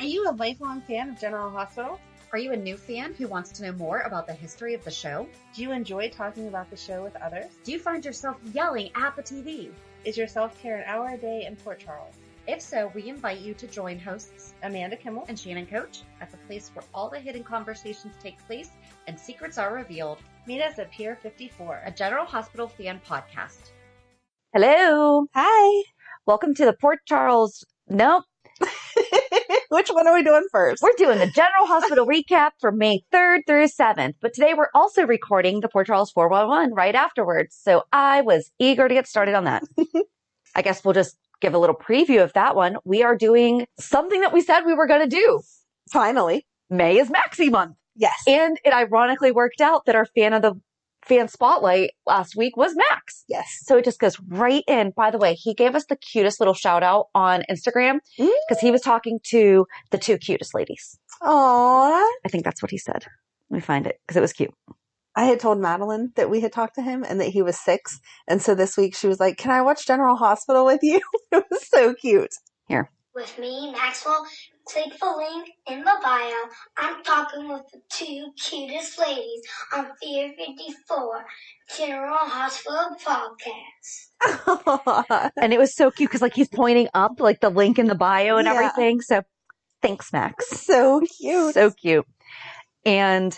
Are you a lifelong fan of General Hospital? Are you a new fan who wants to know more about the history of the show? Do you enjoy talking about the show with others? Do you find yourself yelling at the TV? Is your self-care an hour a day in Port Charles? If so, we invite you to join hosts Amanda Kimmel and Shannon Coach at the place where all the hidden conversations take place and secrets are revealed. Meet us at Pier 54, a General Hospital fan podcast. Hello. Hi. Welcome to the Port Charles. Nope. Which one are we doing first? We're doing the General Hospital recap for May 3rd through 7th. But today we're also recording the Port Charles 411 right afterwards. So I was eager to get started on that. I guess we'll just give a little preview of that one. We are doing something that we said we were going to do. Finally. May is Maxi month. Yes. And it ironically worked out that our fan spotlight last week was Max. Yes. So it just goes right in. By the way, he gave us the cutest little shout out on Instagram because he was talking to the two cutest ladies. Aww. I think that's what he said. Let me find it because it was cute. I had told Madeline that we had talked to him and that he was 6. And so this week she was like, can I watch General Hospital with you? It was so cute. Here. With me, Maxwell. Click the link in the bio. I'm talking with the two cutest ladies on Pier 54 General Hospital podcast. And it was so cute because like he's pointing up like the link in the bio and Yeah. everything. So thanks, Max. So cute. So cute. And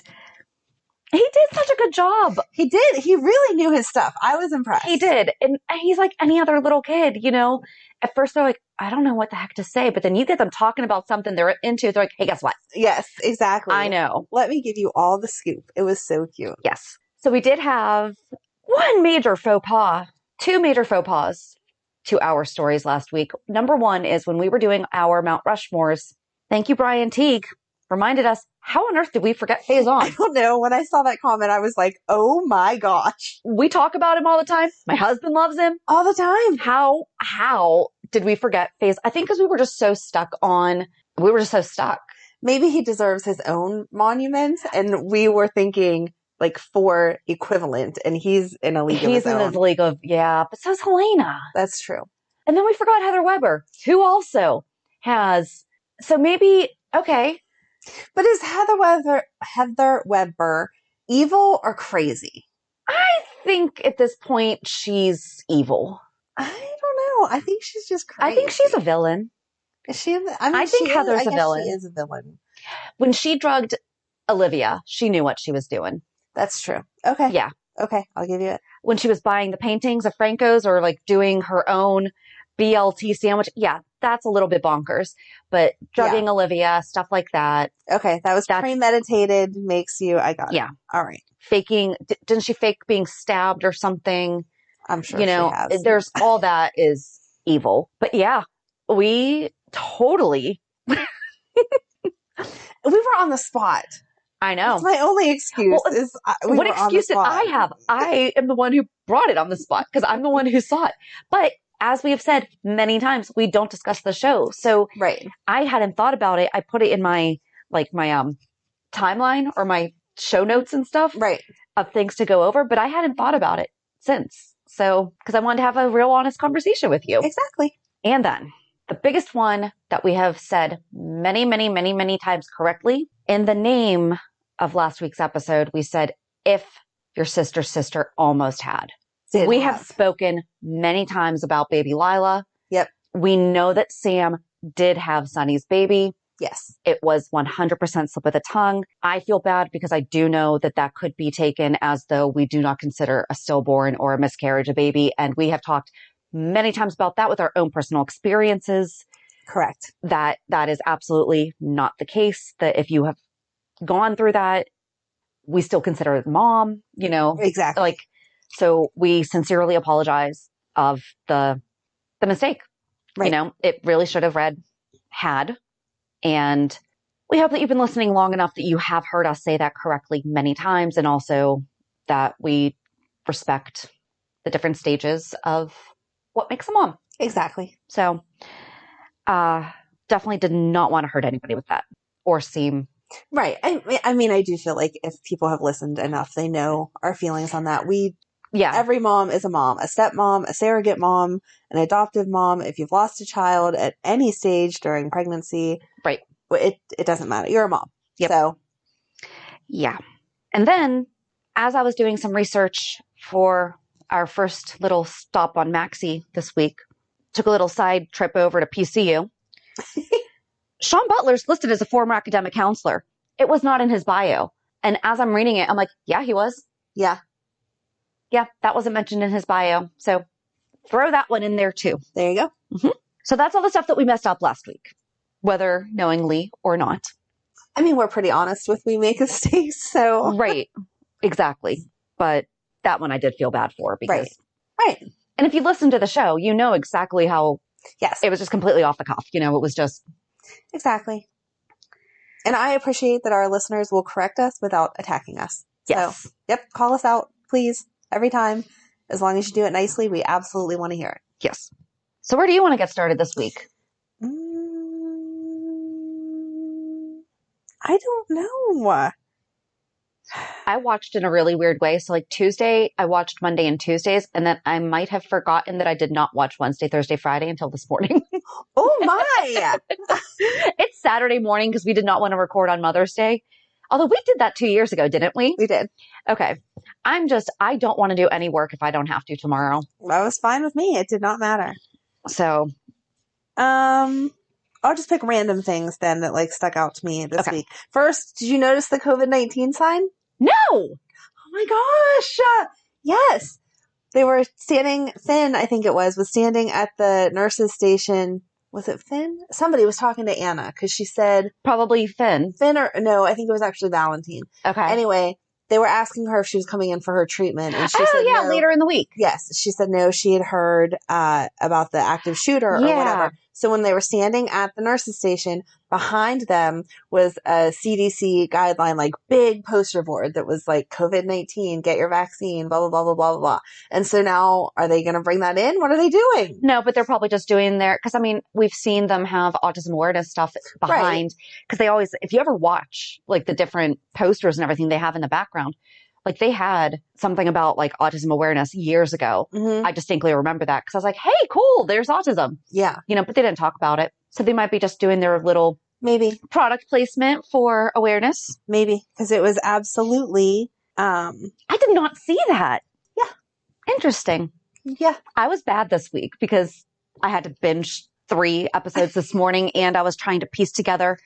he did such a good job. He did. He really knew his stuff. I was impressed. He did. And he's like any other little kid, you know. At first they're like, I don't know what the heck to say. But then you get them talking about something they're into. They're like, hey, guess what? Yes, exactly. I know. Let me give you all the scoop. It was so cute. Yes. So we did have one major faux pas, 2 major faux pas to our stories last week. Number one is when we were doing our Mount Rushmores. Thank you, Brian Teague. Reminded us, how on earth did we forget Phase On? I don't know. When I saw that comment, I was like, oh my gosh. We talk about him all the time. My husband loves him. All the time. How did we forget Phase? I think because we were just so stuck. Maybe he deserves his own monument. And we were thinking like 4 equivalent. And he's in a league of his own. He's in his league of, yeah. But so's Helena. That's true. And then we forgot Heather Weber, who also has. So maybe, okay. But is Heather Weber evil or crazy? I think at this point she's evil. I don't know. I think she's just crazy. I think she's a villain. Is she? I think Heather's a villain. She is a villain. When she drugged Olivia, she knew what she was doing. That's true. Okay. Yeah. Okay. I'll give you it. When she was buying the paintings of Franco's or like doing her own BLT sandwich. Yeah, that's a little bit bonkers. But drugging Olivia, stuff like that. Okay. That's premeditated. Makes you, I got it. Yeah. All right. Faking. Didn't she fake being stabbed or something? I'm sure she has. There's all that is evil. But yeah, we totally. We were on the spot. I know. That's my only excuse. What excuse did I have? I am the one who brought it on the spot because I'm the one who saw it. But as we have said many times, we don't discuss the show. So right. I hadn't thought about it. I put it in my timeline or my show notes and stuff of things to go over, but I hadn't thought about it since. So, because I wanted to have a real honest conversation with you. Exactly. And then the biggest one that we have said many, many, many, many times correctly in the name of last week's episode, we said, if your sister's sister almost had. We have spoken many times about baby Lila. Yep. We know that Sam did have Sonny's baby. Yes. It was 100% slip of the tongue. I feel bad because I do know that that could be taken as though we do not consider a stillborn or a miscarriage a baby. And we have talked many times about that with our own personal experiences. Correct. That is absolutely not the case. That if you have gone through that, we still consider it mom, you know. Exactly. So we sincerely apologize of the mistake. Right. You know, it really should have read had. And we hope that you've been listening long enough that you have heard us say that correctly many times. And also that we respect the different stages of what makes a mom. Exactly. So definitely did not want to hurt anybody with that or seem. Right. I mean, I do feel like if people have listened enough, they know our feelings on that. Every mom is a mom, a stepmom, a surrogate mom, an adoptive mom. If you've lost a child at any stage during pregnancy, right, it doesn't matter. You're a mom. Yep. So. Yeah. And then as I was doing some research for our first little stop on Maxie this week, took a little side trip over to PCU. Sean Butler's listed as a former academic counselor. It was not in his bio. And as I'm reading it, I'm like, yeah, he was. Yeah. Yeah, that wasn't mentioned in his bio. So throw that one in there too. There you go. Mm-hmm. So that's all the stuff that we messed up last week, whether knowingly or not. I mean, we're pretty honest with we make mistakes, so. Right. Exactly. But that one I did feel bad for because. Right. And if you listen to the show, you know exactly how. Yes. It was just completely off the cuff. You know, it was just. Exactly. And I appreciate that our listeners will correct us without attacking us. Yes. So, yep. Call us out, please. Every time. As long as you do it nicely, we absolutely want to hear it. Yes. So where do you want to get started this week? I don't know. I watched in a really weird way. So like Tuesday, I watched Monday and Tuesdays, and then I might have forgotten that I did not watch Wednesday, Thursday, Friday until this morning. Oh my! It's Saturday morning because we did not want to record on Mother's Day. Although we did that 2 years ago, didn't we? We did. Okay. I don't want to do any work if I don't have to tomorrow. That was fine with me. It did not matter. So, I'll just pick random things then that like stuck out to me this week. First, did you notice the COVID-19 sign? No! Oh my gosh! Yes. They were standing, Finn, I think it was standing at the nurse's station. Was it Finn? Somebody was talking to Anna because she said... Probably Finn. Finn or... No, I think it was actually Valentine. Okay. Anyway, they were asking her if she was coming in for her treatment. And she said yeah, no. later in the week. Yes. She said no, she had heard about the active shooter or whatever. So when they were standing at the nurse's station, behind them was a CDC guideline, like big poster board that was like COVID-19, get your vaccine, blah, blah, blah, blah, blah, blah. And so now are they going to bring that in? What are they doing? No, but they're probably just doing because I mean, we've seen them have autism awareness stuff behind because they always, if you ever watch like the different posters and everything they have in the background, like they had something about like autism awareness years ago. Mm-hmm. I distinctly remember that because I was like, hey, cool, there's autism. Yeah. You know, but they didn't talk about it. So they might be just doing their little maybe product placement for awareness. Maybe because it was absolutely. I did not see that. Yeah. Interesting. Yeah. I was bad this week because I had to binge 3 episodes this morning and I was trying to piece together.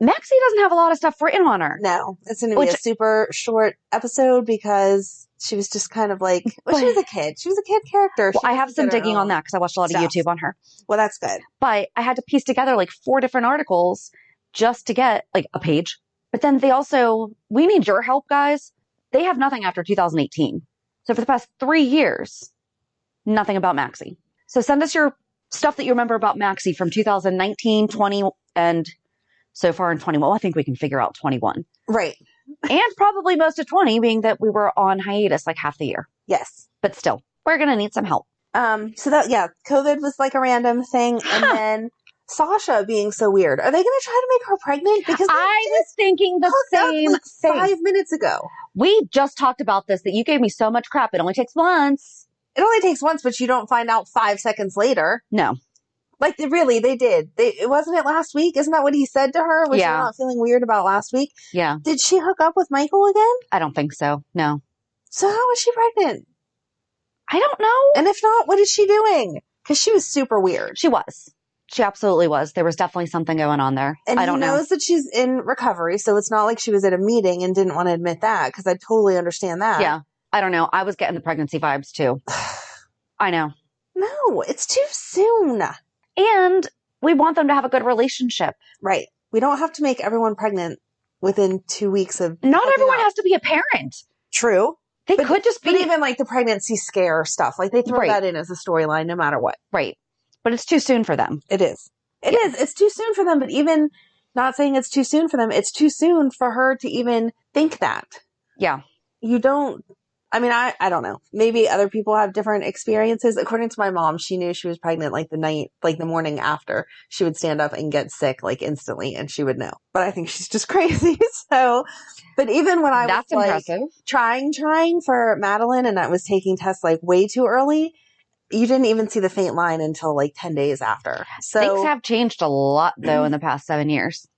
Maxie doesn't have a lot of stuff written on her. No, it's going to be a super short episode because she was just kind of like, well, she was a kid. She was a kid character. Well, I have some digging on that because I watched a lot of YouTube on her. Well, that's good. But I had to piece together like 4 different articles just to get like a page. But then they also, we need your help, guys. They have nothing after 2018. So for the past 3 years, nothing about Maxie. So send us your stuff that you remember about Maxie from 2019, 20, and so far in 21. Well, I think we can figure out 21. Right. And probably most of 20 being that we were on hiatus like half the year. Yes. But still, we're going to need some help. So that, COVID was like a random thing. And then Sasha being so weird. Are they going to try to make her pregnant? Because I was thinking the same thing 5 minutes ago. We just talked about this, that you gave me so much crap. It only takes once. It only takes once, but you don't find out 5 seconds later. No. Like, really, they did. Wasn't it last week? Isn't that what he said to her? Was she not feeling weird about last week? Yeah. Did she hook up with Michael again? I don't think so. No. So how was she pregnant? I don't know. And if not, what is she doing? Because she was super weird. She was. She absolutely was. There was definitely something going on there. And I don't know. He knows that she's in recovery, so it's not like she was at a meeting and didn't want to admit that, because I totally understand that. Yeah. I don't know. I was getting the pregnancy vibes, too. I know. No, it's too soon. And we want them to have a good relationship. Right. We don't have to make everyone pregnant within 2 weeks of... Not everyone has to be a parent. True. They could just be... But even like the pregnancy scare stuff, like they throw that in as a storyline no matter what. Right. But it's too soon for them. It is. It is. It's too soon for them, but even not saying it's too soon for them, it's too soon for her to even think that. Yeah. You don't... I mean, I don't know. Maybe other people have different experiences. According to my mom, she knew she was pregnant like the morning after. She would stand up and get sick like instantly and she would know. But I think she's just crazy. So, but even when I was impressive. Like trying for Madeline and I was taking tests like way too early, you didn't even see the faint line until like 10 days after. So things have changed a lot though in the past 7 years.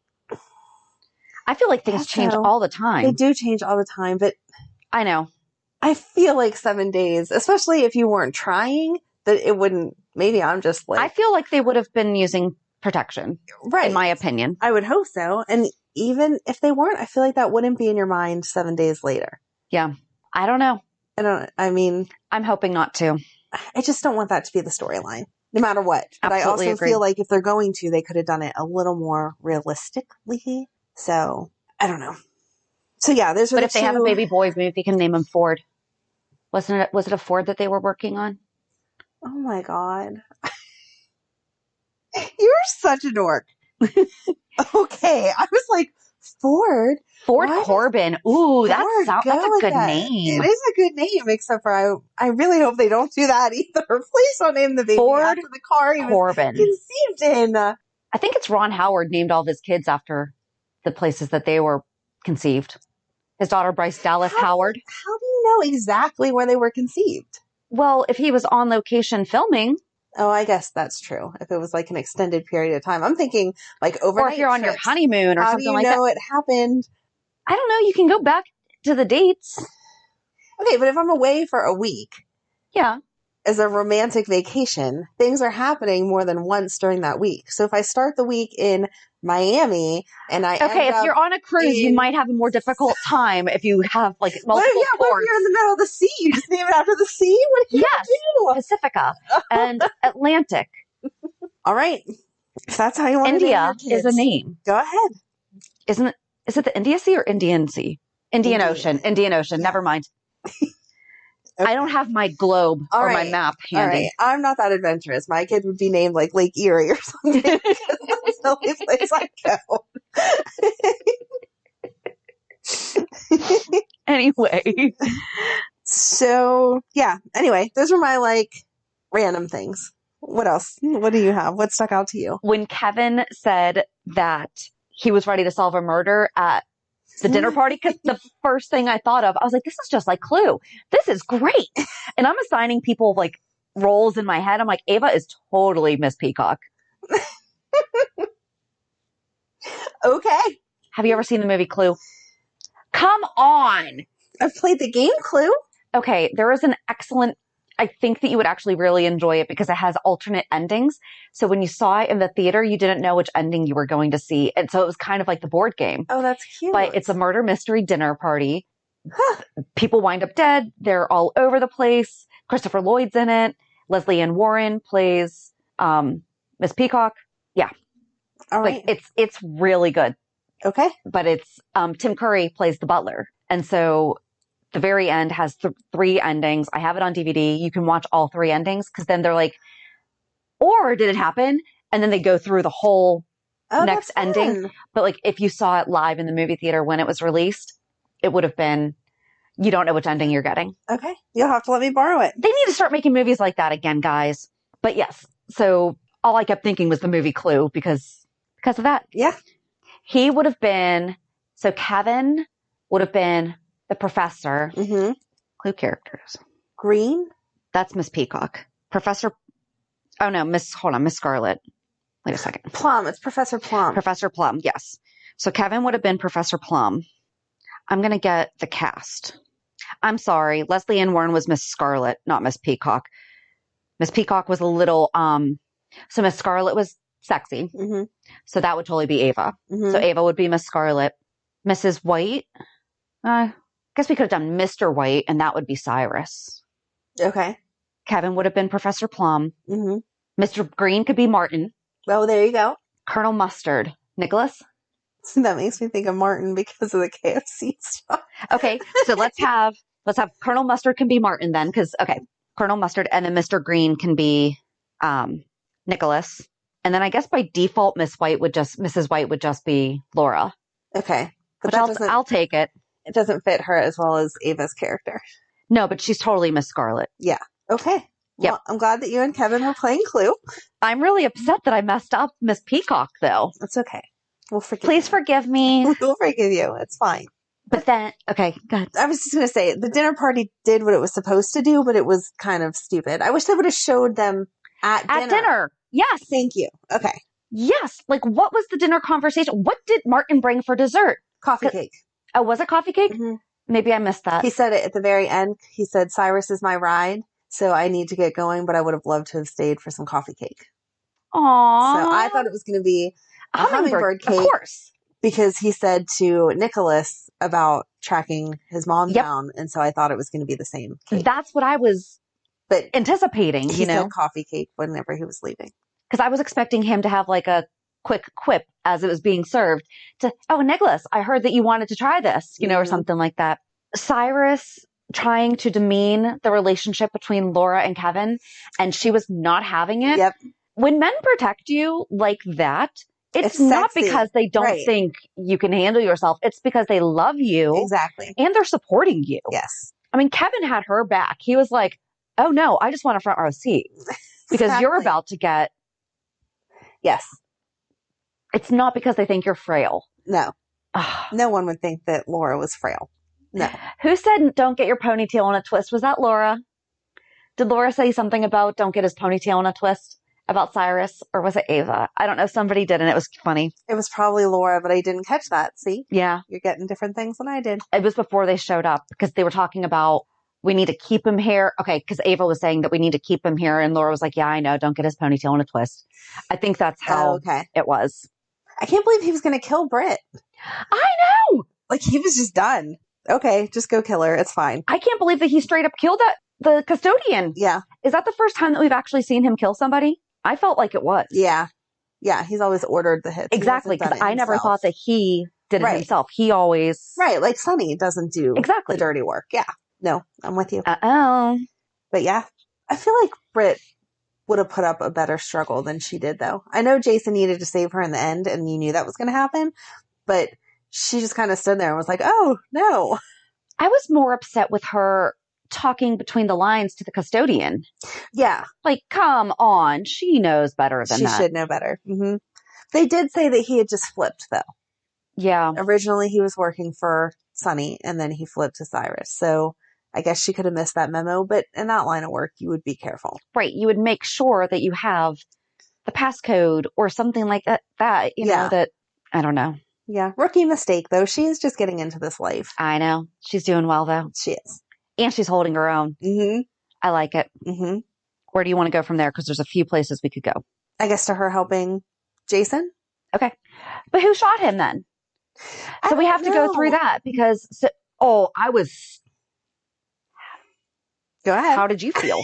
I feel like things change all the time. They do change all the time, but I know. I feel like 7 days, especially if you weren't trying, that it wouldn't. Maybe I'm just like. I feel like they would have been using protection, right? In my opinion, I would hope so. And even if they weren't, I feel like that wouldn't be in your mind 7 days later. Yeah, I don't know. I mean, I'm hoping not to. I just don't want that to be the storyline, no matter what. But Absolutely I also feel like if they're going to, they could have done it a little more realistically. So I don't know. So yeah, there's. But if they have a baby boy, maybe they can name him Ford. Was it a Ford that they were working on? Oh my God. You're such a dork. Okay. I was like, Ford Corbin. Ooh, that's a good name. It is a good name, except for I really hope they don't do that either. Please don't name the baby after the car he Corbin. was conceived in. I think it's Ron Howard named all of his kids after the places that they were conceived. His daughter, Bryce Dallas Howard. How do you know exactly where they were conceived? Well, if he was on location filming. Oh, I guess that's true. If it was like an extended period of time. I'm thinking like overnight. Or if you're on your honeymoon or something like that. How do you know it happened? I don't know. You can go back to the dates. Okay, but if I'm away for a week. Yeah. As a romantic vacation, things are happening more than once during that week. So if I start the week in Miami and if you're on a cruise, you might have a more difficult time if you have like multiple ports. What if you're in the middle of the sea? You just name it after the sea? What do you do? Pacifica and Atlantic. All right. If that's how you want to name your kids. India is a name. Go ahead. Is it the India Sea or Indian Sea? Indian Ocean. Yeah. Never mind. Okay. I don't have my globe or my map handy. All right. I'm not that adventurous. My kid would be named like Lake Erie or something. That's the only place I go. Anyway. So, yeah. Anyway, those were my like random things. What else? What do you have? What stuck out to you? When Kevin said that he was ready to solve a murder at the dinner party, because the first thing I thought of, I was like, this is just like Clue. This is great. And I'm assigning people like roles in my head. I'm like, Ava is totally Miss Peacock. Okay. Have you ever seen the movie Clue? Come on. I've played the game Clue. Okay. There is an excellent, I think that you would actually really enjoy it because it has alternate endings. So when you saw it in the theater, you didn't know which ending you were going to see. And so it was kind of like the board game. Oh, that's cute. But it's a murder mystery dinner party. People wind up dead. They're all over the place. Christopher Lloyd's in it. Leslie Ann Warren plays Miss Peacock. Yeah. All right. Like, it's really good. Okay. But it's Tim Curry plays the butler. And so the very end has 3 endings. I have it on DVD. You can watch all 3 endings because then they're like, or did it happen? And then they go through the whole next ending. But like if you saw it live in the movie theater when it was released, it would have been, you don't know which ending you're getting. Okay. You'll have to let me borrow it. They need to start making movies like that again, guys. But yes. So all I kept thinking was the movie Clue because of that. Yeah. He would have been, so Kevin would have been the professor. Mm-hmm. Clue characters. Green? That's Miss Peacock. Miss Scarlet. Wait a second. Plum. It's Professor Plum. Professor Plum, yes. So Kevin would have been Professor Plum. I'm going to get the cast. I'm sorry. Leslie Ann Warren was Miss Scarlet, not Miss Peacock. Miss Peacock was a little, so Miss Scarlet was sexy. Mm-hmm. So that would totally be Ava. Mm-hmm. So Ava would be Miss Scarlet. Mrs. White, I guess we could have done Mr. White, and that would be Cyrus. Okay. Kevin would have been Professor Plum. Mm-hmm. Mr. Green could be Martin. Oh, there you go. Colonel Mustard, Nicholas. That makes me think of Martin because of the KFC stuff. Okay, so let's have Colonel Mustard can be Martin then, because Colonel Mustard, and then Mr. Green can be Nicholas, and then I guess by default Mrs. White would just be Laura. Okay, but I'll take it. It doesn't fit her as well as Ava's character. No, but she's totally Miss Scarlet. Yeah. Okay. Yep. Well, I'm glad that you and Kevin were playing Clue. I'm really upset that I messed up Miss Peacock, though. It's okay. We'll forgive Please forgive me. We'll forgive you. It's fine. But then, okay, go ahead. I was just going to say, the dinner party did what it was supposed to do, but it was kind of stupid. I wish they would have showed them at dinner. Yes. Thank you. Okay. Yes. Like, what was the dinner conversation? What did Martin bring for dessert? Coffee cake. Oh, was it coffee cake? Mm-hmm. Maybe I missed that. He said it at the very end. He said, Cyrus is my ride, so I need to get going, but I would have loved to have stayed for some coffee cake. Aww. So I thought it was going to be a hummingbird cake. Of course. Because he said to Nicholas about tracking his mom down, and so I thought it was going to be the same cake. That's what I was anticipating, he said coffee cake whenever he was leaving. Because I was expecting him to have like a quick quip as it was being served to, oh, Nicholas, I heard that you wanted to try this, or something like that. Cyrus trying to demean the relationship between Laura and Kevin, and she was not having it. Yep. When men protect you like that, it's not because they don't think you can handle yourself. It's because they love you. Exactly. And they're supporting you. Yes. I mean, Kevin had her back. He was like, oh no, I just want a front row seat because you're about to get. Yes. It's not because they think you're frail. No. No one would think that Laura was frail. No. Who said don't get your ponytail in a twist? Was that Laura? Did Laura say something about don't get his ponytail in a twist? About Cyrus, or was it Ava? I don't know. Somebody did, and it was funny. It was probably Laura, but I didn't catch that. See? Yeah. You're getting different things than I did. It was before they showed up, because they were talking about, we need to keep him here. Okay, because Ava was saying that we need to keep him here, and Laura was like, yeah, I know. Don't get his ponytail in a twist. I think that's how it was. I can't believe he was going to kill Britt. I know! Like, he was just done. Okay, just go kill her. It's fine. I can't believe that he straight up killed the custodian. Yeah. Is that the first time that we've actually seen him kill somebody? I felt like it was. Yeah. Yeah, he's always ordered the hits. Exactly, because I never thought that he did it himself. He always... Right, like Sonny doesn't do the dirty work. Yeah. No, I'm with you. Uh-oh. But yeah, I feel like Britt would have put up a better struggle than she did, though. I know Jason needed to save her in the end, and you knew that was going to happen, but she just kind of stood there and was like, oh, no. I was more upset with her talking between the lines to the custodian. Yeah. Like, come on. She knows better than that. She should know better. Mm-hmm. They did say that he had just flipped, though. Yeah. Originally, he was working for Sonny, and then he flipped to Cyrus. So I guess she could have missed that memo, but in that line of work, you would be careful. Right. You would make sure that you have the passcode or something like that, you know, that, I don't know. Yeah. Rookie mistake, though. She is just getting into this life. I know. She's doing well, though. She is. And she's holding her own. Mm-hmm. I like it. Mm-hmm. Where do you want to go from there? Because there's a few places we could go. I guess to her helping Jason. Okay. But who shot him then? So we have to go through that because, I was. Go ahead. How did you feel?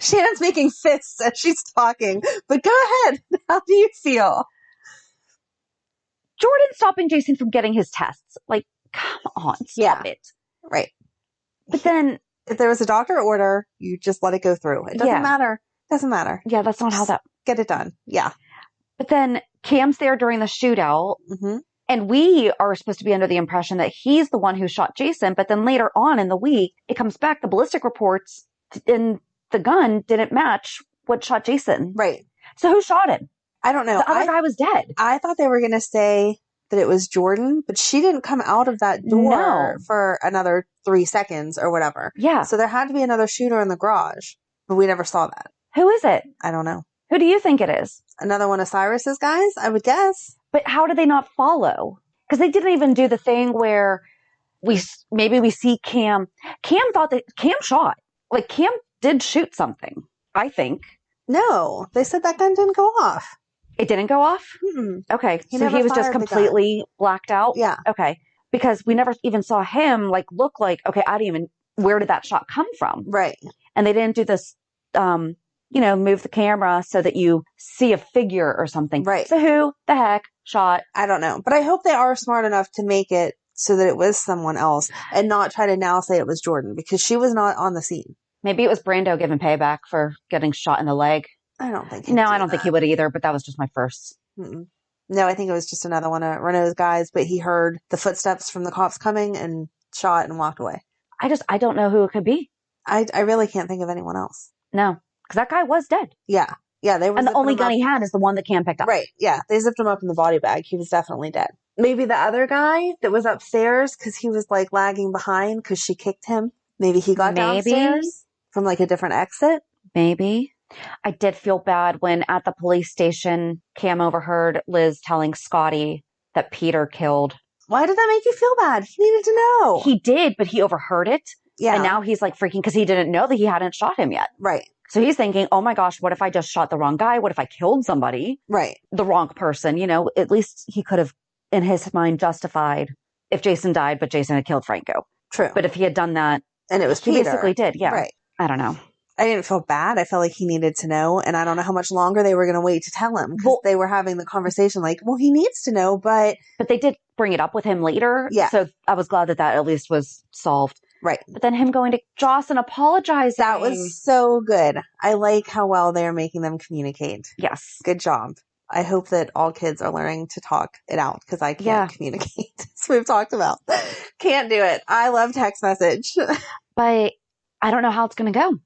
Shannon's making fists as she's talking, but go ahead. How do you feel? Jordan stopping Jason from getting his tests. Like, come on, stop it. Right. But then, if there was a doctor order, you just let it go through. It doesn't matter. Doesn't matter. Yeah, that's not how that. Get it done. Yeah. But then Cam's there during the shootout. Mm-hmm. And we are supposed to be under the impression that he's the one who shot Jason. But then later on in the week, it comes back, the ballistic reports in the gun didn't match what shot Jason. Right. So who shot him? I don't know. The other guy was dead. I thought they were going to say that it was Jordan, but she didn't come out of that door for another 3 seconds or whatever. Yeah. So there had to be another shooter in the garage, but we never saw that. Who is it? I don't know. Who do you think it is? Another one of Cyrus's guys, I would guess. But how did they not follow? Because they didn't even do the thing where we see Cam. Cam thought that Cam shot. Like, Cam did shoot something, I think. No, they said that gun didn't go off. It didn't go off? Mm-mm. Okay. So he was just completely blacked out? Yeah. Okay. Because we never even saw him, like, look like, okay, where did that shot come from? Right. And they didn't do this, move the camera so that you see a figure or something. Right. So who the heck shot? I don't know. But I hope they are smart enough to make it so that it was someone else and not try to now say it was Jordan because she was not on the scene. Maybe it was Brando giving payback for getting shot in the leg. I don't think I don't think he would either, but that was just my first. Mm-mm. No, I think it was just another one of Renault's guys, but he heard the footsteps from the cops coming and shot and walked away. I don't know who it could be. I really can't think of anyone else. No, because that guy was dead. Yeah. Yeah. They were. And the only gun he had is the one that Cam picked up. Right. Yeah. They zipped him up in the body bag. He was definitely dead. Maybe the other guy that was upstairs because he was like lagging behind because she kicked him. Maybe he got downstairs from like a different exit. Maybe. I did feel bad when at the police station, Cam overheard Liz telling Scotty that Peter killed Why did that make you feel bad? He needed to know. He did, but he overheard it. Yeah. And now he's like freaking because he didn't know that he hadn't shot him yet. Right. So he's thinking, oh my gosh, what if I just shot the wrong guy? What if I killed somebody? Right. The wrong person, at least he could have, in his mind, justified if Jason died, but Jason had killed Franco. True. But if he had done that, and it was he Peter. basically did. Yeah. Right. I don't know. I didn't feel bad. I felt like he needed to know. And I don't know how much longer they were going to wait to tell him because they were having the conversation like, well, he needs to know, but they did bring it up with him later. Yeah. So I was glad that at least was solved. Right. But then him going to Joss and apologizing. That was so good. I like how well they're making them communicate. Yes. Good job. I hope that all kids are learning to talk it out because I can't communicate. As we've talked about. Can't do it. I love text message. But I don't know how it's going to go.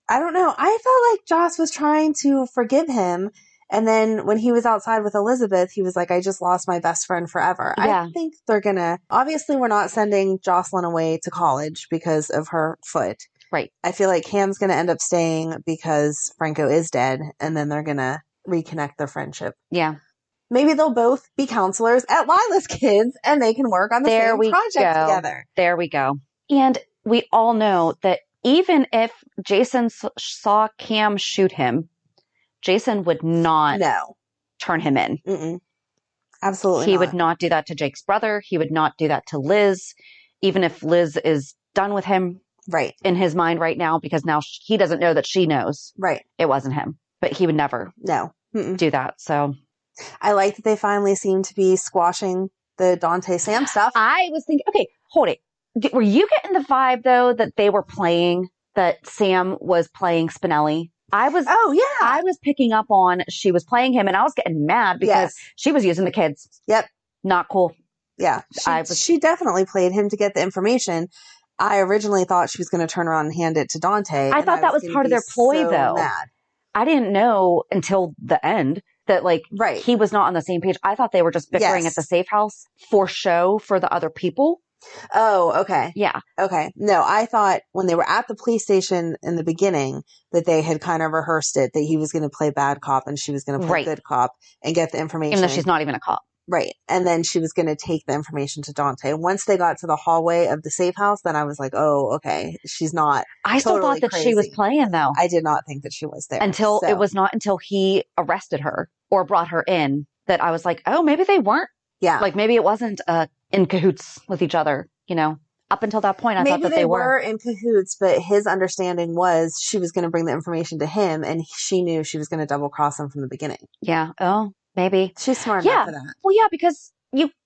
I don't know. I felt like Joss was trying to forgive him. And then when he was outside with Elizabeth, he was like, I just lost my best friend forever. Yeah. I think they're going to, obviously we're not sending Jocelyn away to college because of her foot. Right. I feel like Cam's going to end up staying because Franco is dead. And then they're going to reconnect their friendship. Yeah. Maybe they'll both be counselors at Lila's Kids and they can work on the same project together. There we go. And we all know that even if Jason saw Cam shoot him, Jason would not turn him in. Mm-mm. Absolutely He not. would not do that to Jake's brother. He would not do that to Liz, even if Liz is done with him in his mind right now, because now he doesn't know that she knows it wasn't him. But he would never do that. So I like that they finally seem to be squashing the Dante Sam stuff. I was thinking, okay, hold it. Were you getting the vibe, though, that they were playing, that Sam was playing Spinelli? I was picking up on she was playing him, and I was getting mad because she was using the kids. Yep. Not cool. Yeah. She definitely played him to get the information. I originally thought she was going to turn around and hand it to Dante. I thought that was part of their ploy, though. Mad. I didn't know until the end that, he was not on the same page. I thought they were just bickering at the safe house for show for the other people. Oh, okay. Yeah. Okay. No, I thought when they were at the police station in the beginning that they had kind of rehearsed it, that he was going to play bad cop and she was going to play good cop and get the information. Even though she's not even a cop. Right. And then she was going to take the information to Dante. Once they got to the hallway of the safe house, then I was like, oh, okay. She's not. I still thought that she was playing, though. I did not think that she was there. It was not until he arrested her or brought her in that I was like, oh, maybe they weren't. Yeah. Maybe it wasn't in cahoots with each other, Up until that point, I thought that they were in cahoots, but his understanding was she was going to bring the information to him, and she knew she was going to double cross him from the beginning. Yeah. Oh, maybe. She's smart enough for that. Well, yeah, because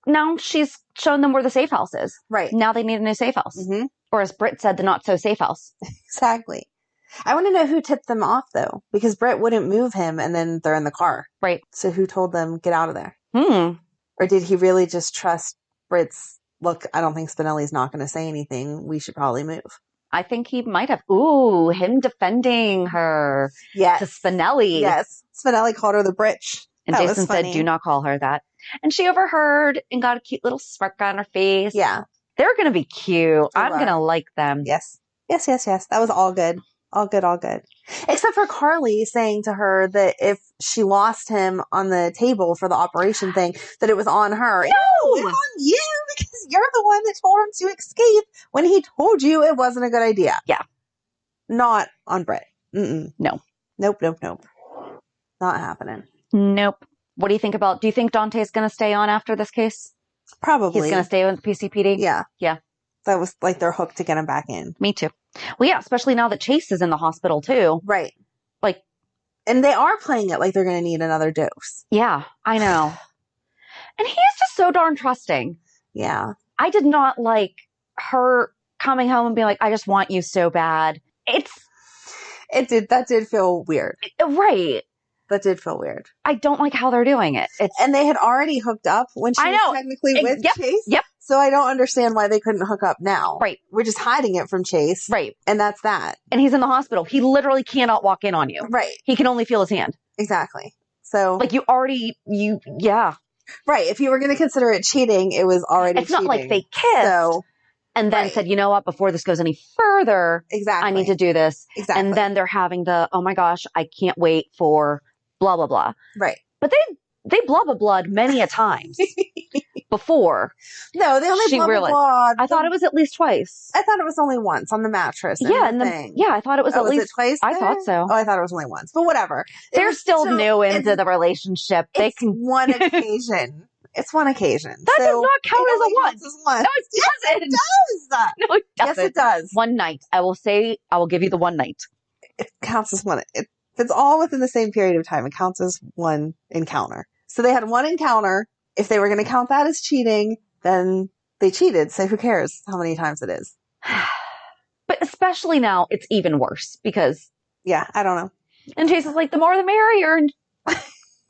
now she's shown them where the safe house is. Right. Now they need a new safe house. Mm-hmm. Or as Britt said, the not so safe house. Exactly. I want to know who tipped them off, though, because Britt wouldn't move him, and then they're in the car. Right. So who told them, get out of there? Or did he really just trust Britt's, look, I don't think Spinelli's not going to say anything. We should probably move. I think he might have. Ooh, him defending her. Yes. To Spinelli. Yes. Spinelli called her the Britch. And Jason said, do not call her that. And she overheard and got a cute little smirk on her face. Yeah. They're going to be cute. I'm going to like them. Yes. Yes, yes, yes. That was all good. All good, all good. Except for Carly saying to her that if she lost him on the table for the operation thing, that it was on her. No! It's on you because you're the one that told him to escape when he told you it wasn't a good idea. Yeah. Not on Britt. Mm-mm. No. Nope, nope, nope. Not happening. Nope. What do you think about, do you think Dante's going to stay on after this case? Probably. He's going to stay with PCPD? Yeah. Yeah. That was like their hook to get him back in. Me too. Well, yeah, especially now that Chase is in the hospital too. Right. And they are playing it like they're going to need another dose. Yeah, I know. And he is just so darn trusting. Yeah. I did not like her coming home and being like, I just want you so bad. That did feel weird. Right. That did feel weird. I don't like how they're doing it. And they had already hooked up when she was technically with Chase. Yep. So I don't understand why they couldn't hook up now. Right. We're just hiding it from Chase. Right. And that's that. And he's in the hospital. He literally cannot walk in on you. Right. He can only feel his hand. Exactly. So. Yeah. Right. If you were going to consider it cheating, it was already It's not like they kissed. And then said, you know what, before this goes any further, I need to do this. Exactly. And then they're having oh my gosh, I can't wait for blah, blah, blah. Right. But they blah, blah, blah many a times before. No, they only She blah, realized. blah, blah. I thought it was at least twice. I thought it was only once on the mattress. Yeah, and the thing. I thought it was at least it twice. I thought so. Oh, I thought it was only once, but whatever. They're still new into the relationship. They It's can one occasion. It's one occasion. That does not count as a once. No, it doesn't. It does. No, it doesn't. Yes, it does. One night. I will give you the one night. It counts as one. If it's all within the same period of time, it counts as one encounter. So they had one encounter. If they were going to count that as cheating, then they cheated. So who cares how many times it is? But especially now, it's even worse because... Yeah, I don't know. And Chase is like, the more the merrier. And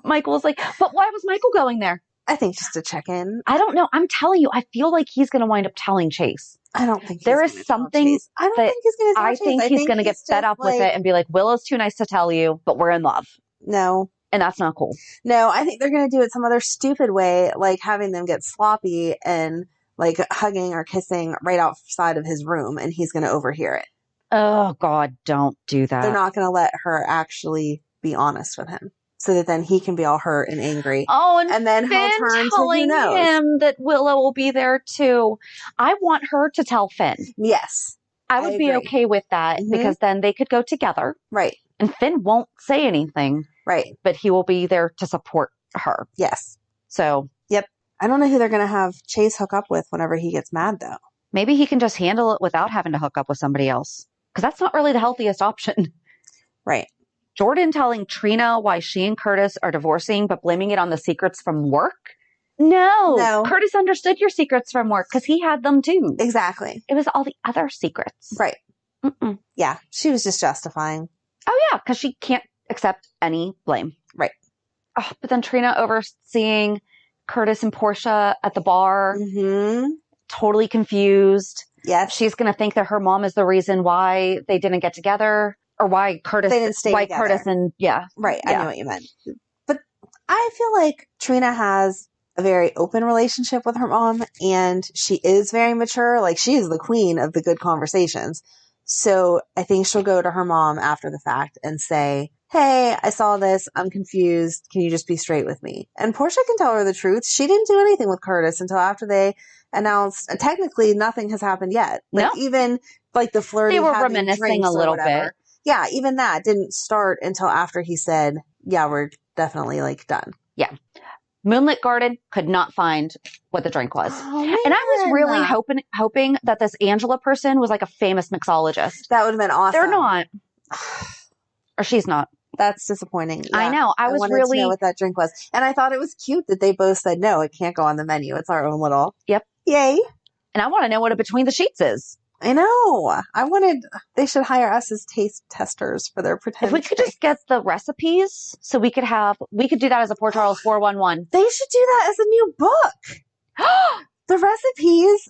Michael was like, but why was Michael going there? I think just to check in. I don't know. I'm telling you, I feel like he's going to wind up telling Chase. I don't think there is something I don't think he's going to tell Chase. I think he's going to get fed up with it and be like, Willow's too nice to tell you, but we're in love. No. And that's not cool. No, I think they're going to do it some other stupid way, like having them get sloppy and like hugging or kissing right outside of his room, and he's going to overhear it. Oh, God, don't do that. They're not going to let her actually be honest with him, so that then he can be all hurt and angry. Oh, and then Finn he'll turn telling to who knows. him that Willow will be there too. I want her to tell Finn. Yes. I would be okay with that because then they could go together. Right. And Finn won't say anything. Right. But he will be there to support her. Yes. So. Yep. I don't know who they're going to have Chase hook up with whenever he gets mad, though. Maybe he can just handle it without having to hook up with somebody else. Because that's not really the healthiest option. Right. Jordan telling Trina why she and Curtis are divorcing, but blaming it on the secrets from work? No. Curtis understood your secrets from work because he had them too. Exactly. It was all the other secrets. Right. Yeah. She was just justifying. Oh, yeah. Because she can't accept any blame. Right. Oh, but then Trina overseeing Curtis and Portia at the bar. Totally confused. Yes. She's going to think that her mom is the reason why they didn't get together. Or why Curtis, they didn't stay together. Curtis and, Right. I know what you meant. But I feel like Trina has a very open relationship with her mom, and she is very mature. Like, she is the queen of the good conversations. So I think she'll go to her mom after the fact and say, hey, I saw this. I'm confused. Can you just be straight with me? And Portia can tell her the truth. She didn't do anything with Curtis until after they announced, and technically nothing has happened yet. Like, even like the flirting, they were reminiscing a little bit. Yeah, even that didn't start until after he said, yeah, we're definitely like done. Yeah. Moonlit Garden could not find what the drink was. Oh, and I was really hoping that this Angela person was like a famous mixologist. That would have been awesome. They're not. Or she's not. That's disappointing. Yeah. I know. I was wanted really to know what that drink was. And I thought it was cute that they both said, no, it can't go on the menu. It's our own little. Yep. Yay. And I want to know what a Between the Sheets is. I know. They should hire us as taste testers for their pretend. If we could just get the recipes so we could do that as a Port Charles 411. They should do that as a new book. The recipes.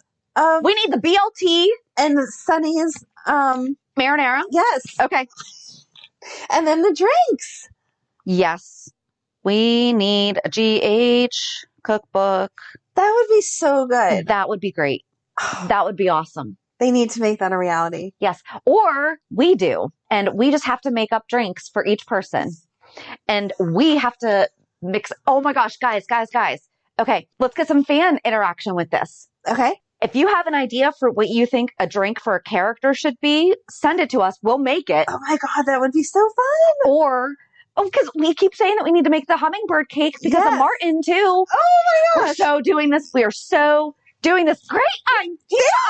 We need the BLT. And Sunny's, marinara. Yes. Okay. And then the drinks. Yes. We need a GH cookbook. That would be so good. That would be great. That would be awesome. They need to make that a reality. Yes. Or we do. And we just have to make up drinks for each person. And we have to mix. Oh my gosh, guys. Okay. Let's get some fan interaction with this. Okay. If you have an idea for what you think a drink for a character should be, send it to us. We'll make it. Oh my God, that would be so fun. Or, because we keep saying that we need to make the hummingbird cake because of Martin too. Oh my gosh. We're so doing this. We are so doing this. Great idea,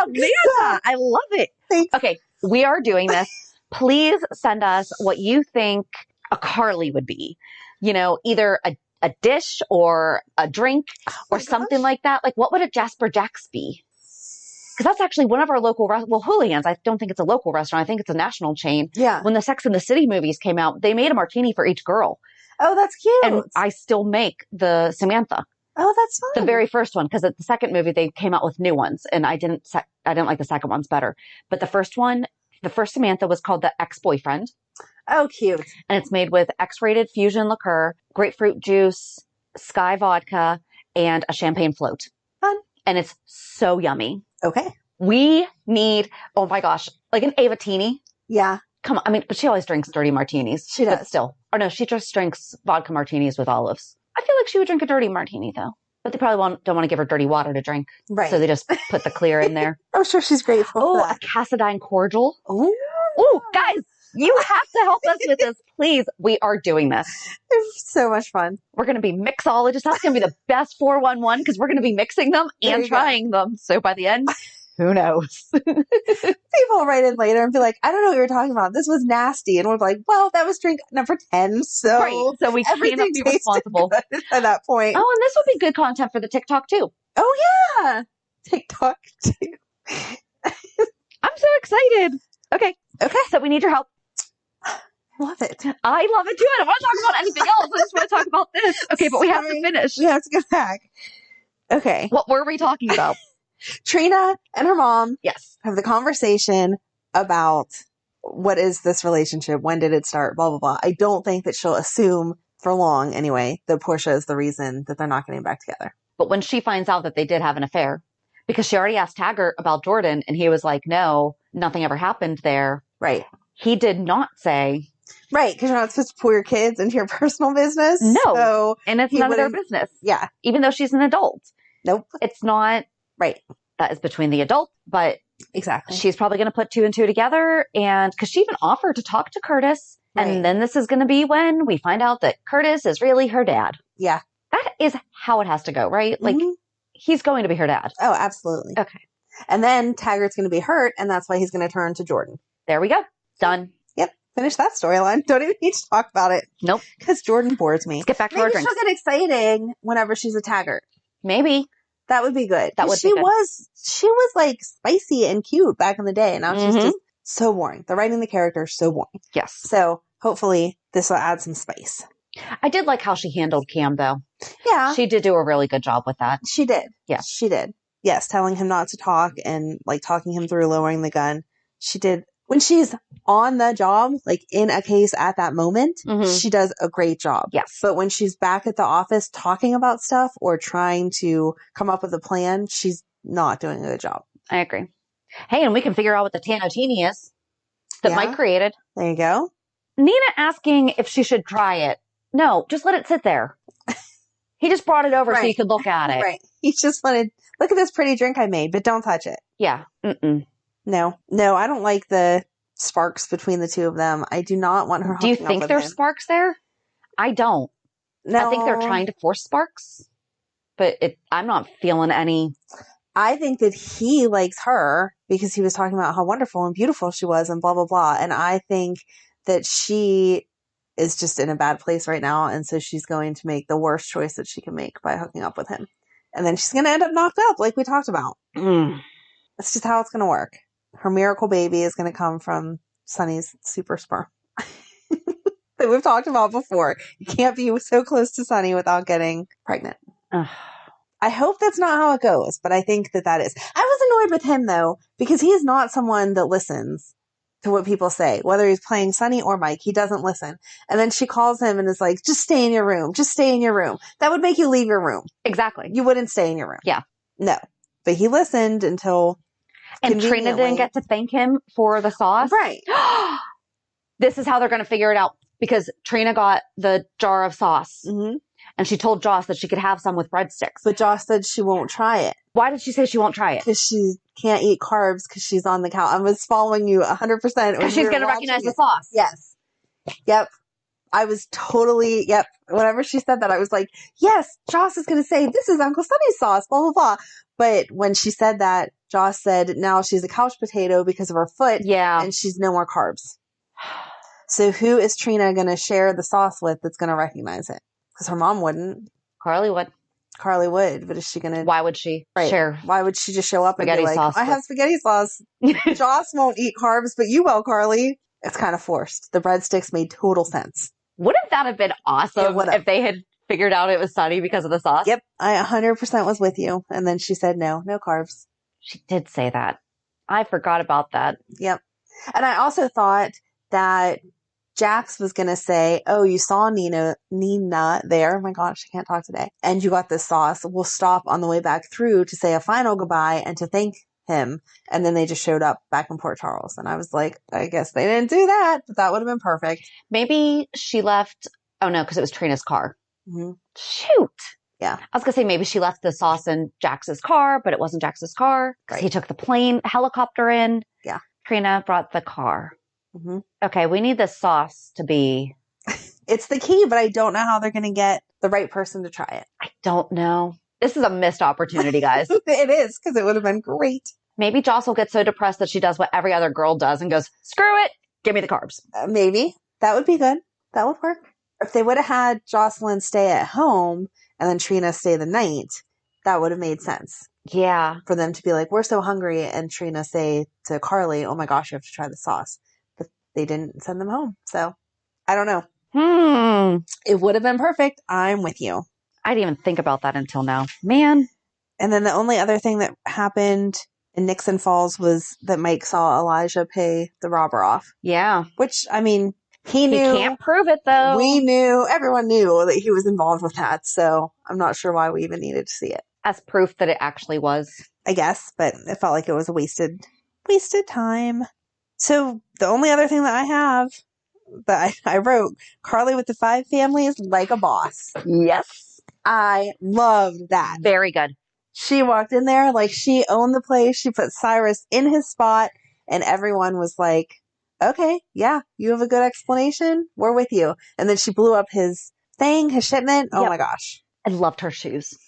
Amanda. I love it. Thanks. Okay, we are doing this. Please send us what you think a Carly would be. Either a dish or a drink or something like that. Like, what would a Jasper Jack's be? Because that's actually one of our local, Hooligans. I don't think it's a local restaurant. I think it's a national chain. Yeah. When the Sex and the City movies came out, they made a martini for each girl. Oh, that's cute. And I still make the Samantha. Oh, that's fun. The very first one, because at the second movie, they came out with new ones. And I didn't like the second ones better. But the first one, the first Samantha was called the Ex-Boyfriend. Oh, cute. And it's made with X-rated fusion liqueur, grapefruit juice, Sky vodka, and a champagne float. Fun. And it's so yummy. Okay. We need, oh my gosh, like an Avatini. Yeah. Come on. I mean, but she always drinks dirty martinis. She does. But still. Or no, she just drinks vodka martinis with olives. I feel like she would drink a dirty martini though. But they probably don't want to give her dirty water to drink. Right. So they just put the clear in there. I'm sure she's grateful for that. A Cassadine cordial. Oh, guys, you have to help us with this, please. We are doing this. It's so much fun. We're going to be mixologists. That's going to be the best 411 because we're going to be mixing them and trying them. So by the end, who knows? People write in later and be like, I don't know what you were talking about. This was nasty. And we're like, well, that was drink number 10. So, so we can't be responsible at that point. Oh, and this would be good content for the TikTok too. Oh, yeah. TikTok too. I'm so excited. Okay. So we need your help. I love it. I love it too. I don't want to talk about anything else. I just want to talk about this. Okay, but we have to finish. We have to get back. Okay. What were we talking about? Trina and her mom have the conversation about what is this relationship? When did it start? Blah, blah, blah. I don't think that she'll assume for long anyway that Portia is the reason that they're not getting back together. But when she finds out that they did have an affair, because she already asked Taggart about Jordan and he was like, no, nothing ever happened there. Right. He did not say. Right. Because you're not supposed to pull your kids into your personal business. No. So and it's none of their business. Yeah. Even though she's an adult. Nope. It's not. Right. That is between the adult, but exactly. She's probably going to put 2 and 2 together. And because she even offered to talk to Curtis. Right. And then this is going to be when we find out that Curtis is really her dad. Yeah. That is how it has to go, right? Like, he's going to be her dad. Oh, absolutely. Okay. And then Taggart's going to be hurt, and that's why he's going to turn to Jordan. There we go. Done. Yep. Finish that storyline. Don't even need to talk about it. Nope. Because Jordan bores me. Let's get back to our drinks. Maybe she'll get exciting whenever she's a Taggart. Maybe. That would be good. That would be good. She was like spicy and cute back in the day, and now she's just so boring. They're writing the character so boring. Yes. So hopefully this will add some spice. I did like how she handled Cam, though. Yeah. She did do a really good job with that. She did. Yeah. She did. Yes, telling him not to talk and like talking him through lowering the gun. She did. When she's on the job, like in a case at that moment, she does a great job. Yes. But when she's back at the office talking about stuff or trying to come up with a plan, she's not doing a good job. I agree. Hey, and we can figure out what the Tannotini is that Mike created. There you go. Nina asking if she should try it. No, just let it sit there. He just brought it over so you could look at it. Right. He just wanted, look at this pretty drink I made, but don't touch it. Yeah. No, I don't like the sparks between the two of them. I do not want her. Do you think there's sparks there? I don't. No. I think they're trying to force sparks, but I'm not feeling any. I think that he likes her because he was talking about how wonderful and beautiful she was and blah, blah, blah. And I think that she is just in a bad place right now. And so she's going to make the worst choice that she can make by hooking up with him. And then she's going to end up knocked up like we talked about. That's just how it's going to work. Her miracle baby is going to come from Sonny's super sperm that we've talked about before. You can't be so close to Sonny without getting pregnant. I hope that's not how it goes, but I think that is. I was annoyed with him though, because he is not someone that listens to what people say, whether he's playing Sonny or Mike. He doesn't listen. And then she calls him and is like, just stay in your room. Just stay in your room. That would make you leave your room. Exactly. You wouldn't stay in your room. Yeah. No. But he listened until. And Trina didn't get to thank him for the sauce. Right. This is how they're going to figure it out because Trina got the jar of sauce and she told Joss that she could have some with breadsticks. But Joss said she won't try it. Why did she say she won't try it? Because she can't eat carbs because she's on the couch. I was following you 100%. Because she's going to recognize the sauce. Yes. Yep. I was totally, whenever she said that, I was like, yes, Joss is going to say, this is Uncle Sonny's sauce, blah, blah, blah. But when she said that, Joss said now she's a couch potato because of her foot. Yeah. And she's no more carbs. So who is Trina going to share the sauce with that's going to recognize it? Because her mom wouldn't. Carly would. Carly would, but is she going to? Why would she share? Why would she just show up spaghetti and be like, sauce I have spaghetti sauce. Joss won't eat carbs, but you will, Carly. It's kind of forced. The breadsticks made total sense. Wouldn't that have been awesome if they had figured out it was Sonny because of the sauce? Yep. I 100% was with you. And then she said, no carbs. She did say that. I forgot about that. Yep. And I also thought that Jax was going to say, oh, you saw Nina there. Oh my gosh, I can't talk today. And you got this sauce. We'll stop on the way back through to say a final goodbye and to thank him. And then they just showed up back in Port Charles. And I was like, I guess they didn't do that, but that would have been perfect. Maybe she left. Oh no, because it was Trina's car. Mm-hmm. Shoot. Yeah. I was going to say maybe she left the sauce in Jax's car, but it wasn't Jax's car because he took the helicopter in. Yeah. Trina brought the car. Mm-hmm. Okay, we need the sauce to be... It's the key, but I don't know how they're going to get the right person to try it. I don't know. This is a missed opportunity, guys. It is, because it would have been great. Maybe Joss will get so depressed that she does what every other girl does and goes, screw it, give me the carbs. Maybe. That would be good. That would work. If they would have had Jocelyn stay at home and then Trina stay the night, that would have made sense. Yeah. For them to be like, we're so hungry, and Trina say to Carly, oh my gosh, you have to try the sauce. But they didn't send them home. So, I don't know. It would have been perfect. I'm with you. I didn't even think about that until now. Man. And then the only other thing that happened in Nixon Falls was that Mike saw Elijah pay the robber off. Yeah. Which, I mean, he knew. He can't prove it, though. We knew. Everyone knew that he was involved with that. So I'm not sure why we even needed to see it. As proof that it actually was. I guess. But it felt like it was a wasted time. So the only other thing that I have that I wrote, Carly with the 5 families like a boss. Yes. I loved that. Very good. She walked in there like she owned the place. She put Cyrus in his spot, and everyone was like, okay, yeah, you have a good explanation. We're with you. And then she blew up his thing, his shipment. Oh my gosh. I loved her shoes.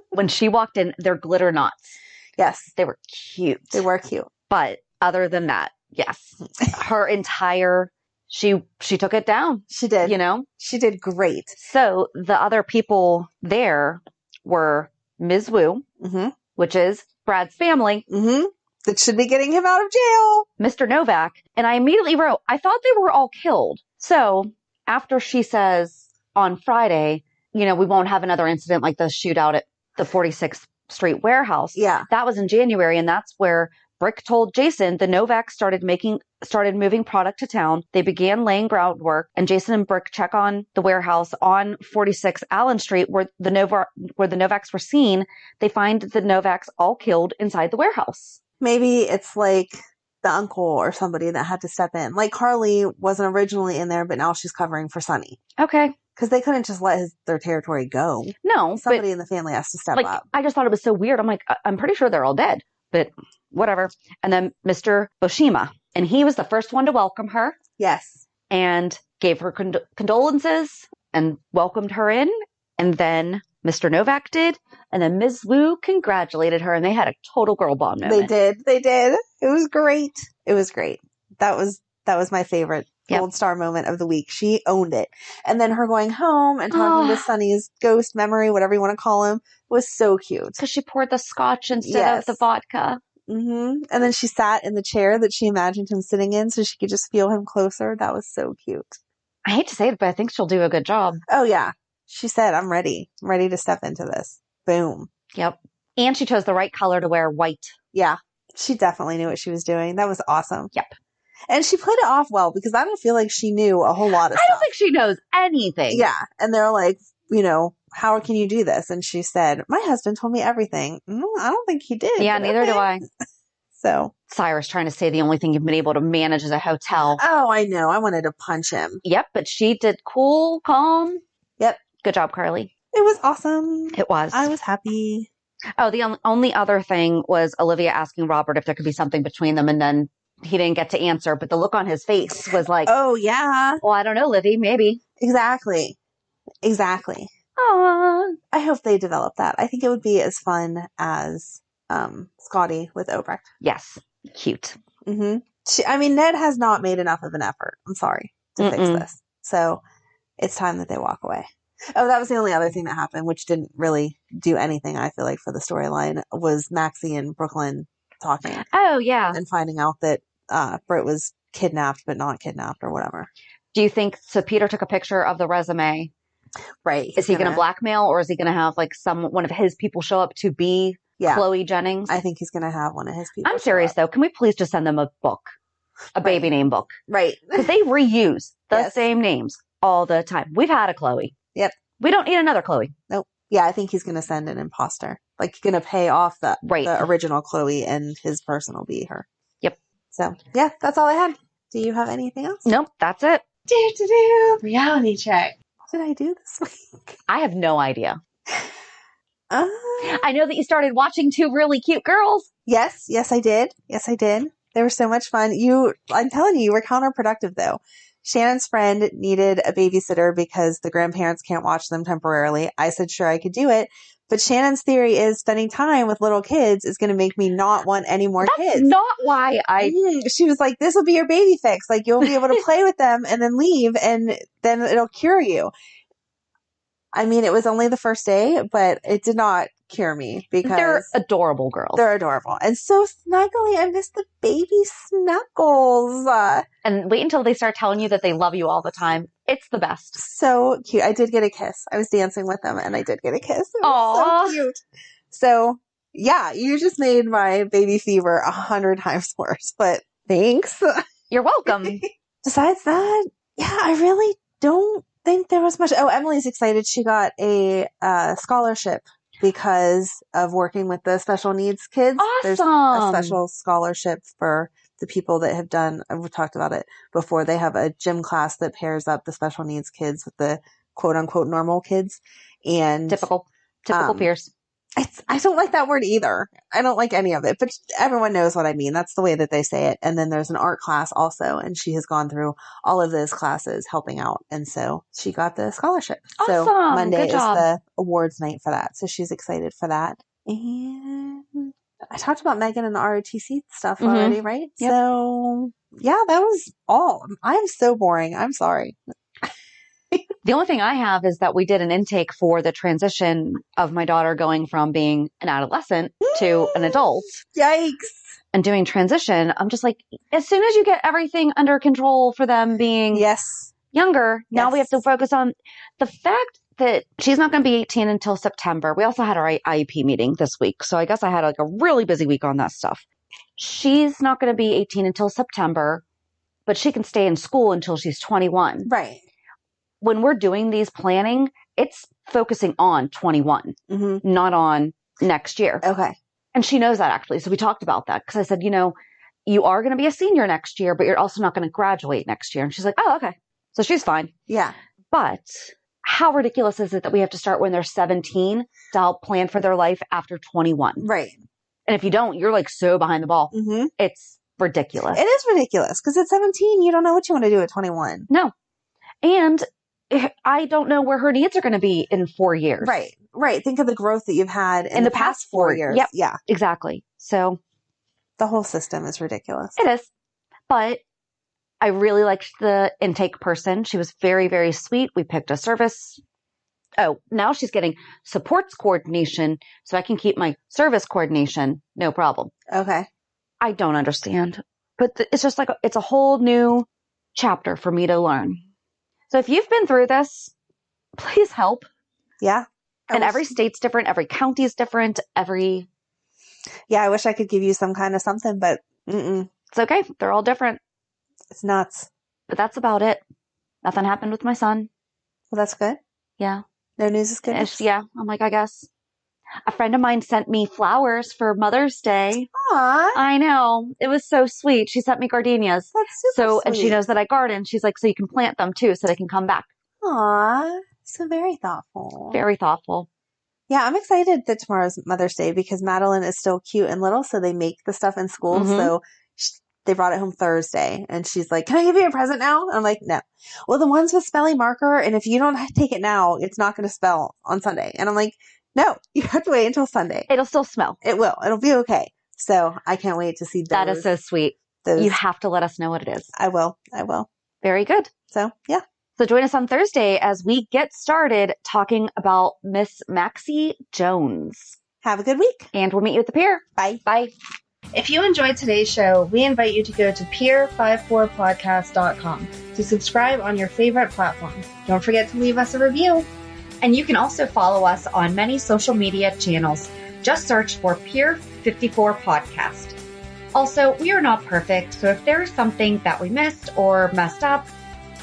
When she walked in, they're glitter knots. Yes. They were cute. They were cute. But other than that, yes. Her entire, she took it down. She did. You know? She did great. So the other people there were Ms. Wu, which is Brad's family. That should be getting him out of jail. Mr. Novak. And I immediately wrote, I thought they were all killed. So after she says on Friday, you know, we won't have another incident like the shootout at the 46th Street warehouse. Yeah. That was in January. And that's where Brick told Jason the Novaks started moving product to town. They began laying groundwork, and Jason and Brick check on the warehouse on 46 Allen Street where the Novaks were seen. They find the Novaks all killed inside the warehouse. Maybe it's like the uncle or somebody that had to step in. Like Carly wasn't originally in there, but now she's covering for Sonny. Okay. Because they couldn't just let their territory go. No. Somebody in the family has to step up. I just thought it was so weird. I'm like, I'm pretty sure they're all dead, but whatever. And then Mr. Boshima, and he was the first one to welcome her. Yes. And gave her condolences and welcomed her in. And then Mr. Novak did. And then Ms. Wu congratulated her, and they had a total girl bomb moment. They did. It was great. That was my favorite gold star moment of the week. She owned it. And then her going home and talking to Sonny's ghost memory, whatever you want to call him, was so cute. Because she poured the scotch instead of the vodka. And then she sat in the chair that she imagined him sitting in so she could just feel him closer. That was so cute. I hate to say it, but I think she'll do a good job. Oh, yeah. She said, I'm ready. I'm ready to step into this. Boom. Yep. And she chose the right color to wear, white. Yeah. She definitely knew what she was doing. That was awesome. Yep. And she played it off well because I don't feel like she knew a whole lot of stuff. I don't think she knows anything. Yeah. And they're like, you know, how can you do this? And she said, my husband told me everything. I don't think he did. Yeah, neither do I. So. Cyrus trying to say the only thing you've been able to manage is a hotel. Oh, I know. I wanted to punch him. Yep. But she did cool, calm. Yep. Good job, Carly. It was awesome. It was. I was happy. Oh, the only other thing was Olivia asking Robert if there could be something between them, and then he didn't get to answer, but the look on his face was like, oh, yeah. Well, I don't know, Livy, maybe. Exactly. Aww. I hope they develop that. I think it would be as fun as Scotty with Obrecht. Yes. Cute. Ned has not made enough of an effort. I'm sorry to fix this. So it's time that they walk away. Oh, that was the only other thing that happened, which didn't really do anything, I feel like, for the storyline, was Maxie and Brooklyn talking. Oh, yeah. And finding out that Britt was kidnapped, but not kidnapped or whatever. Do you think, so Peter took a picture of the resume. Right. Is he going to blackmail, or is he going to have like one of his people show up to be Chloe Jennings? I think he's going to have one of his people. I'm serious though. Can we please just send them a book? A baby name book. Right. Because they reuse the same names all the time. We've had a Chloe. Yep. We don't need another Chloe. Nope. Yeah, I think he's going to send an imposter. Like, he's going to pay off the original Chloe, and his person will be her. Yep. So, yeah, that's all I had. Do you have anything else? Nope, that's it. Reality check. did I do this week? I have no idea. I know that you started watching 2 really cute girls. Yes, I did. They were so much fun. I'm telling you, you were counterproductive though. Shannon's friend needed a babysitter because the grandparents can't watch them temporarily. I said, sure, I could do it. But Shannon's theory is spending time with little kids is going to make me not want any more kids. That's not why She was like, this will be your baby fix. Like, you'll be able to play with them and then leave, and then it'll cure you. I mean, it was only the first day, but it did not cure me because they're adorable girls. They're adorable. And so snuggly. I miss the baby snuggles. And wait until they start telling you that they love you all the time. It's the best. So cute. I did get a kiss. I was dancing with them and I did get a kiss. It was so cute. So yeah, you just made my baby fever 100 times worse, but thanks. You're welcome. Besides that, yeah, I really don't think there was much. Oh, Emily's excited. She got a scholarship because of working with the special needs kids. Awesome. There's a special scholarship for the people that have done, we've talked about it before, they have a gym class that pairs up the special needs kids with the quote unquote normal kids. And typical peers. I don't like that word either. I don't like any of it, but everyone knows what I mean. That's the way that they say it. And then there's an art class also, and she has gone through all of those classes helping out. And so she got the scholarship. Awesome. So Monday is the awards night for that. So she's excited for that. And I talked about Megan and the ROTC stuff already, right? Yep. So yeah, that was all. I'm so boring. I'm sorry. The only thing I have is that we did an intake for the transition of my daughter going from being an adolescent to an adult. Yikes. And doing transition. I'm just like, as soon as you get everything under control for them being younger, now we have to focus on the fact that she's not going to be 18 until September. We also had our IEP meeting this week. So I guess I had like a really busy week on that stuff. She's not going to be 18 until September, but she can stay in school until she's 21. Right. When we're doing these planning, it's focusing on 21, not on next year. Okay. And she knows that actually. So we talked about that because I said, you are going to be a senior next year, but you're also not going to graduate next year. And she's like, oh, okay. So she's fine. Yeah. But how ridiculous is it that we have to start when they're 17 to help plan for their life after 21? Right. And if you don't, you're like so behind the ball. It's ridiculous. It is ridiculous because at 17, you don't know what you want to do at 21. No. And I don't know where her needs are going to be in 4 years. Right. Right. Think of the growth that you've had in the past 4 years. Yep. Yeah. Exactly. So the whole system is ridiculous. It is. But I really liked the intake person. She was very, very sweet. We picked a service. Oh, now she's getting supports coordination so I can keep my service coordination. No problem. Okay. I don't understand. But it's just like, it's a whole new chapter for me to learn. So if you've been through this, please help. Yeah. And every state's different. Every county is different. Yeah, I wish I could give you some kind of something, but it's okay. They're all different. It's nuts. But that's about it. Nothing happened with my son. Well, that's good. Yeah. No news is good. Yeah. I'm like, I guess. A friend of mine sent me flowers for Mother's Day. Aww. I know. It was so sweet. She sent me gardenias. That's super sweet. And she knows that I garden. She's like, so you can plant them too so they can come back. Aww. So very thoughtful. Very thoughtful. Yeah, I'm excited that tomorrow's Mother's Day because Madeline is still cute and little, so they make the stuff in school. So they brought it home Thursday, and she's like, can I give you a present now? I'm like, no. Well, the ones with spelling marker, and if you don't take it now, it's not going to spell on Sunday. And I'm like, no, you have to wait until Sunday. It'll still smell. It will. It'll be okay. So I can't wait to see those. That is so sweet. You have to let us know what it is. I will. Very good. So, yeah. So join us on Thursday as we get started talking about Miss Maxie Jones. Have a good week. And we'll meet you at the pier. Bye. Bye. If you enjoyed today's show, we invite you to go to pier54podcast.com to subscribe on your favorite platform. Don't forget to leave us a review. And you can also follow us on many social media channels. Just search for Pier 54 Podcast. Also, we are not perfect, so if there is something that we missed or messed up,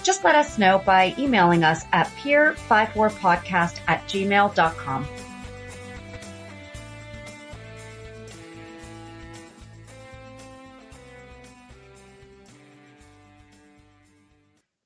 just let us know by emailing us at pier54podcast@gmail.com.